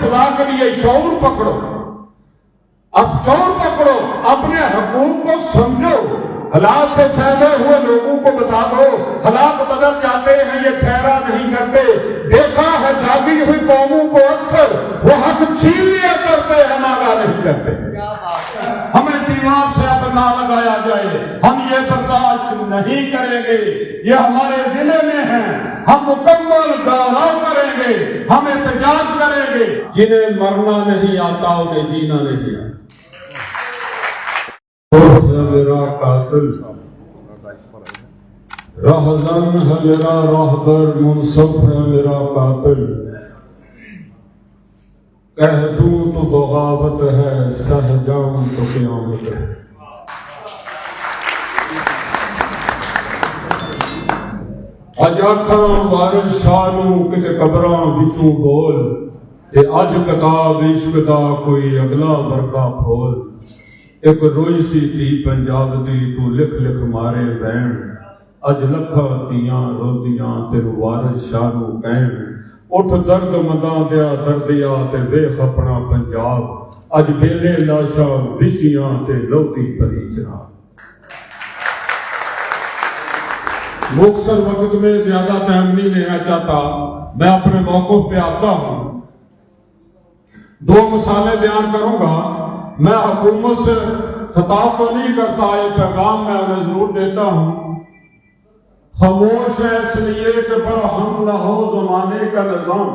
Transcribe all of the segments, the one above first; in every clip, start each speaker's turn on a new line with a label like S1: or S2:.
S1: खुदा के लिए शऊर पकड़ो, अब शऊर पकड़ो, अपने हकूक को समझो, हालात से सहमे हुए लोगों को बता दो हालात बदल जाते हैं, ये ठहरा नहीं करते। देखा है जागी हुई कौमों को अक्सर वो हक छीन लिया करते हैं, मांगा नहीं करते। हमें दीवार से अब ना लगाया जाए, हम ये बर्दाश्त नहीं करेंगे, ये हमारे जिले में है, हम मुकम्मल गौरव करेंगे, हम एहतजाज करेंगे। जिन्हें मरना नहीं आता उन्हें जीना नहीं आता। मेरा कातिल रहज़न है, मेरा रहबर मुनसफ है, मेरा कातिल कह दूं तो बगावत है, सह जाऊं तो क़यामत है। अज आखां वारिस शाह नूं किते कबरां विचों बोल, ते अज किताब इश्क दा कोई अगला वर्गा खोल। एक रोई सी धी पंजाब दी तू लिख लिख मारे बैण, अज लखा धीआं रोंदियां तेनू वारिस शाह नूं कहण। उठ दर्द मदां दिया दर्दिया ते वेख अपना पंजाब, अज बेले लाशां विछियां ते लौटी भरी जनाब। मुख्तसर वक्त में ज्यादा टाइम नहीं लेना चाहता, मैं अपने मौक़िफ़ पे आता हूँ। 2 मिसालें बयान करूंगा। मैं हुकूमत से खिताब तो नहीं करता, ये पैगाम मैं उन्हें जरूर देता हूँ। खामोश है इसलिए कि बरहम न हो जमाने का निजाम,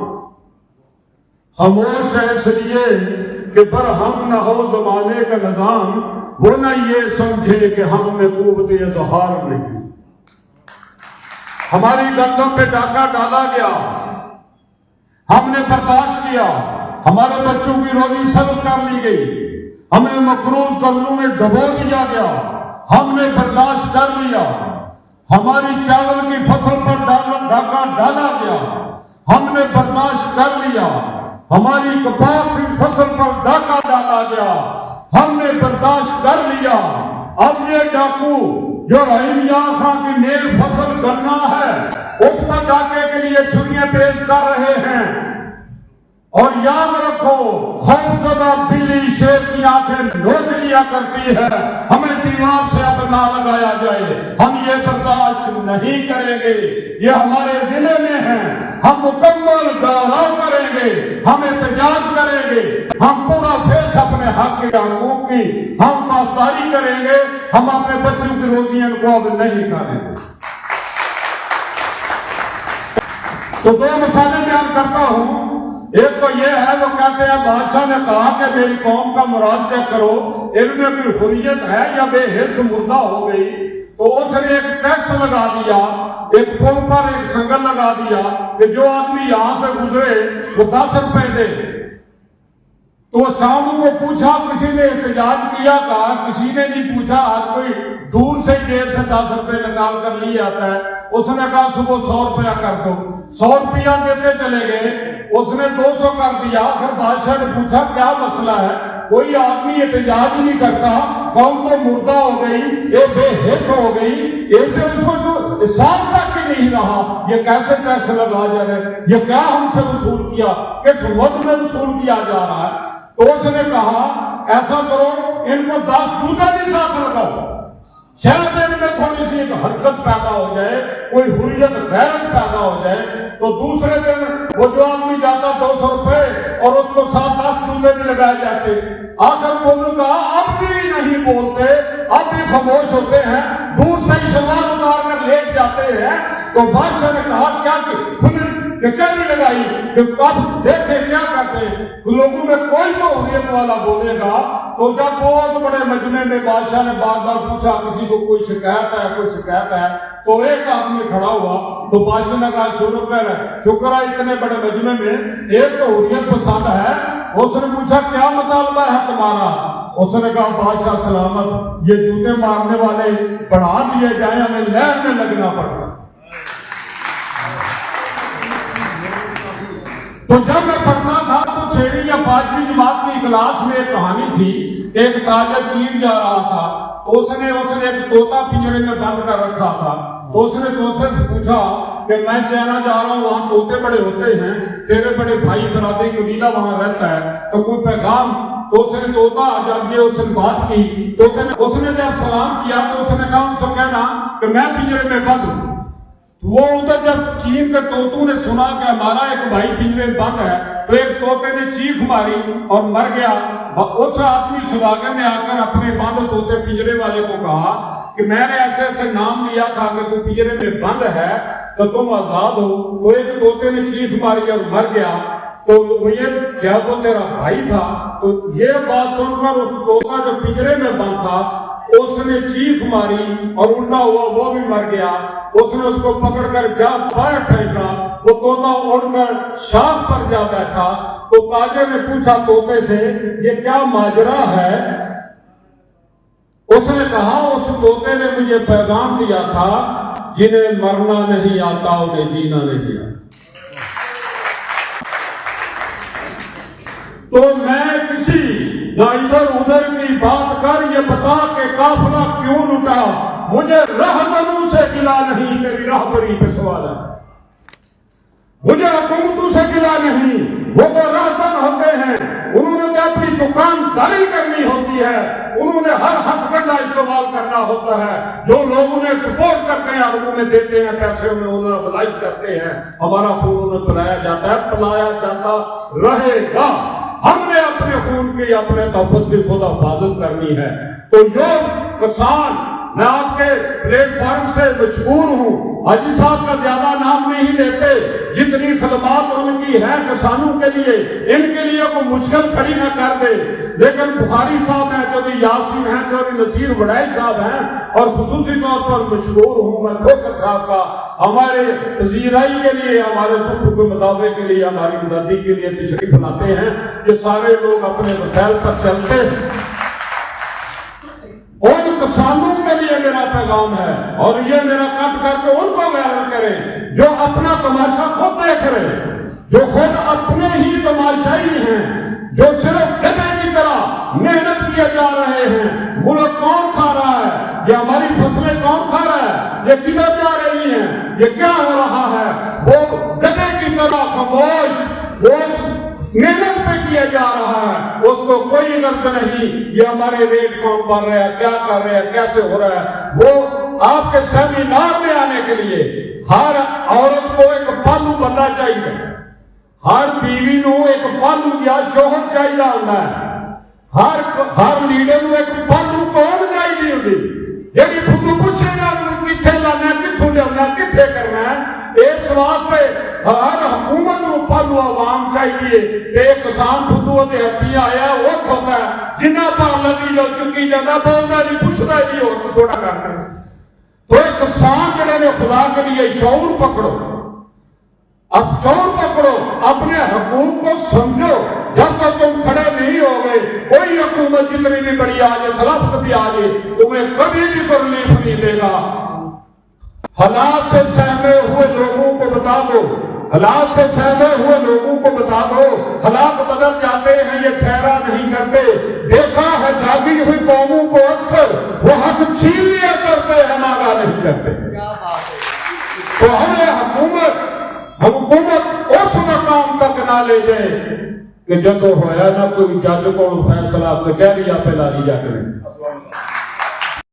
S1: खामोश है इसलिए कि बरहम न हो जमाने का निजाम। वो न ये समझे कि हम में क़ुव्वत इज़हार नहीं। हमारी गंदों पे डाका डाला गया, हमने बर्दाश्त किया, हमारे बच्चों की रोजी सल्ब कर ली गई, हमें मकरूज कर्जों में डबो दिया गया, हमने बर्दाश्त कर लिया। हमारी चावल की फसल पर डाका डाला गया, हमने बर्दाश्त कर लिया। हमारी कपास की फसल पर डाका डाला गया, हमने बर्दाश्त कर लिया। अब ये डाकू जो रहीम यार खां की नेल फसल गन्ना है, उस पर डाके के लिए छुरियां पेश कर रहे हैं। और याद रखो, खौफजदा बिल्ली शेर की आंखें नोच लिया करती है। हमें दीवार से अब ना लगाया जाए, हम ये बर्दाश्त नहीं करेंगे, ये हमारे जिले में है, हम मुकम्मल गौरव करेंगे, हम एहतजाज करेंगे, हम पूरा फेस अपने हक के हकूक की हम पासदारी करेंगे, हम अपने बच्चों की रोजियां को अब नहीं करेंगे। तो 2 मिसालें बयान करता हूं। एक तो ये है, वो कहते हैं बादशाह ने कहा कि मेरी कौम का मुराद चेक करो, इनमें कोई हुर्रियत है या बेहिस मुर्दा हो गई। तो उसने एक टैक्स लगा दिया, एक पुल पर एक संगल लगा दिया कि जो आदमी यहां से गुजरे वो 10 रुपए दे। तो शाम को पूछा, किसी ने एहतजाज किया, कहा किसी ने नहीं पूछा, हर कोई दूर से जेब से 10 रुपए निकाल कर लिए आता है। उसने कहा सुबह 100 रुपया कर दो, 100 रुपया देते चले गए, उसने 200 कर दिया। फिर बादशाह ने पूछा क्या मसला है, कोई आदमी एहतजाज नहीं करता, कौम तो मुर्दा हो गई, ये बेहिस हो गई, एक उसको जो एहसास तक ही नहीं रहा, ये कैसे कैसे लगा जा रहे, ये क्या हमसे वसूल किया, किस वक्त में वसूल किया जा रहा है। तो उसने कहा ऐसा करो, इनको 10 जूते भी साथ लगाओ, शायद इनमें थोड़ी सी एक हरकत पैदा हो जाए, कोई हुर्रियत गैरत पैदा हो जाए। तो दूसरे दिन वो जो आदमी जाता 200 रुपए और उसको 7-10 जूते भी लगाए जाते। आखिर बोलू कहा अब भी नहीं बोलते, अब भी खामोश होते हैं, दूर से ही सवाल उतार कर लेट जाते हैं। तो बादशाह ने कहा क्या खुद कचहरी लगाई कि अब देखे क्या करते हैं, लोगों में कोई तो हुर्रियत वाला बोलेगा। तो जब बहुत बड़े मजमे में बादशाह ने बार बार पूछा किसी को कोई शिकायत है, कोई शिकायत है, तो एक आदमी खड़ा हुआ। तो बादशाह ने कहा शुक्र है इतने बड़े मजमे में एक तो हुर्रियत पसंद है। उसने पूछा क्या मुतालबा है तुम्हारा। उसने कहा बादशाह सलामत, ये जूते मारने वाले बढ़ा दिए जाए, हमें लहर में लगना पड़ता। तो जब मैं पढ़ता था तो 6वीं या 5वीं जमात की क्लास में एक कहानी थी, एक ताजर चीन जा रहा था, तो उसने एक तोता पिंजरे में बंद कर रखा था। तो उसने तोते से पूछा کہ میں چائنا جا رہا ہوں، وہاں طوطے بڑے ہوتے ہیں، تیرے بڑے بھائی برادری قبیلہ وہاں رہتا ہے، تو کوئی پیغام؟ تو اس نے طوطا جب یہ اس نے بات کی، طوطے نے اس نے جب سلام کیا تو اس نے کہا ان سے کہنا کہ میں پنجرے میں بند ہوں۔ وہ ادھر جب چین کے طوطوں نے سنا کہ ہمارا ایک بھائی پنجرے میں بند ہے، تو ایک طوطے نے چیخ ماری اور مر گیا۔ اس آدمی سوداگر نے آ کر اپنے بند طوطے پنجرے والے کو کہا کہ میں نے ایسے ایسے نام لیا تھا کہ تو پنجرے میں بند ہے تو تم آزاد ہو۔ تو ایک طوطے نے چیخ ماری اور مر گیا، تو یہ جب وہ تیرا بھائی تھا، تو یہ بات سن کر اس طوطا جو پنجرے میں بند تھا اس نے چیخ ماری اور الٹا ہوا وہ بھی مر گیا۔ اس نے اس کو پکڑ کر جا باہر پھینکا، وہ طوطا اڑ کر شاخ پر جا بیٹھا۔ تو تاجر نے پوچھا طوطے سے یہ کیا ماجرا ہے؟ اس نے کہا اس طوطے نے مجھے پیغام دیا تھا جنہیں مرنا نہیں آتا انہیں جینا نہیں آتا۔ تو میں کسی نہ ادھر ادھر کی بات کر یہ بتا کہ قافلہ کیوں لٹا، مجھے رہزنوں سے گلا نہیں، تیری راہبری پہ سوال ہے۔ مجھے حکومتوں سے گلا نہیں، وہ تو رہزن ہوتے ہیں، انہوں نے اپنی دکانداری کرنی ہوتی ہے، انہوں نے ہر ہتھکنڈا استعمال کرنا ہوتا ہے، جو لوگ انہیں سپورٹ کرتے ہیں اور انہیں دیتے ہیں پیسے، انہیں بلائی کرتے ہیں، ہمارا خون انہیں پلایا جاتا ہے، پلایا جاتا رہے گا۔ ہم نے اپنے خون کی اپنے تحفظ کی خود حفاظت کرنی ہے۔ تو جو کسان، میں آپ کے پلیٹ فارم سے مشکور ہوں، حاجی صاحب کا زیادہ نام نہیں لیتے، جتنی خدمات ان کی ہے کسانوں کے لیے، ان کے لیے کوئی مشکل کھڑی نہ کر دے، لیکن بخاری صاحب ہیں، چودھری یاسین ہیں، چودھری نصیر وڈائی صاحب ہیں، اور خصوصی طور پر مشکور ہوں میں کھوکر صاحب کا، ہمارے پذیرائی کے لیے، ہمارے دکھ کے مطابق کے لیے، ہماری مددی کے لیے تشریف لاتے ہیں، کہ سارے لوگ اپنے مسائل پر چلتے ہیں۔ ان کسانوں کے لیے میرا پیغام ہے، اور یہ میرا کٹ کر کے ان کو غیر کریں جو اپنا تماشا خود دیکھ رہے ہیں، جو خود اپنے ہی تماشائی ہیں، جو صرف گدھے کی طرح محنت کیے جا رہے ہیں۔ ملک کون کھا رہا ہے؟ یہ ہماری فصلیں کون کھا رہا ہے؟ یہ کدھر جا رہی ہیں؟ یہ کیا ہو رہا ہے؟ وہ گدھے کی طرح خاموش، وہ محنت پہ کیا جا رہا ہے، اس کو کوئی غرض نہیں یہ ہمارے ریٹ کون بڑھ رہا ہے، کیا کر رہے ہیں، کیسے ہو رہا ہے۔ وہ آپ کے سیمینار میں آنے کے لیے ہر عورت کو ایک پالو بندہ چاہیے، ہر بیوی نو ایک پالو یا شوہر چاہیے ہوتا ہے، ہر لیڈر نو ایک پالو کون چاہیے ہوتی، جی خود پوچھے گا کتنے لانا، کتوں لیا، کتنے کرنا ہے۔ اس واسطے ہر حکومت کو پالو عوام چاہیے، ایک کسان خودو کے ہاتھی آیا وہ کھوتا ہے، جنہ پر لگی جو چکی جانا بولتا نہیں، پوچھتا ہی نہیں، اور تھوڑا کرنا ہے۔ تو ایک کسان جڑے نے خدا کے لیے شعور پکڑو، اب شعور پکڑو، اپنے حقوق کو سمجھو۔ جب تک تم کھڑے نہیں ہو گئے، کوئی حکومت جتنی بھی بڑی آ جائے، سلفت بھی آ جائے، تمہیں کبھی بھی تکلیف نہیں دے گا۔ حالات سے سہمے ہوئے لوگوں کو بتا دو، حالات سے سہمے ہوئے لوگوں کو بتا دو، حالات بدل جاتے ہیں، یہ ٹھہرا نہیں کرتے۔ دیکھا ہے جاگی ہوئی قوموں کو اکثر وہ حق چھین لیا کرتے ہیں، مانگا نہیں کرتے۔ تو ہمیں حکومت اس مقام تک نہ لے جائے کہ جب ہویا نہ کوئی جج کو فیصلہ کچہری پہ لا لیا کریں۔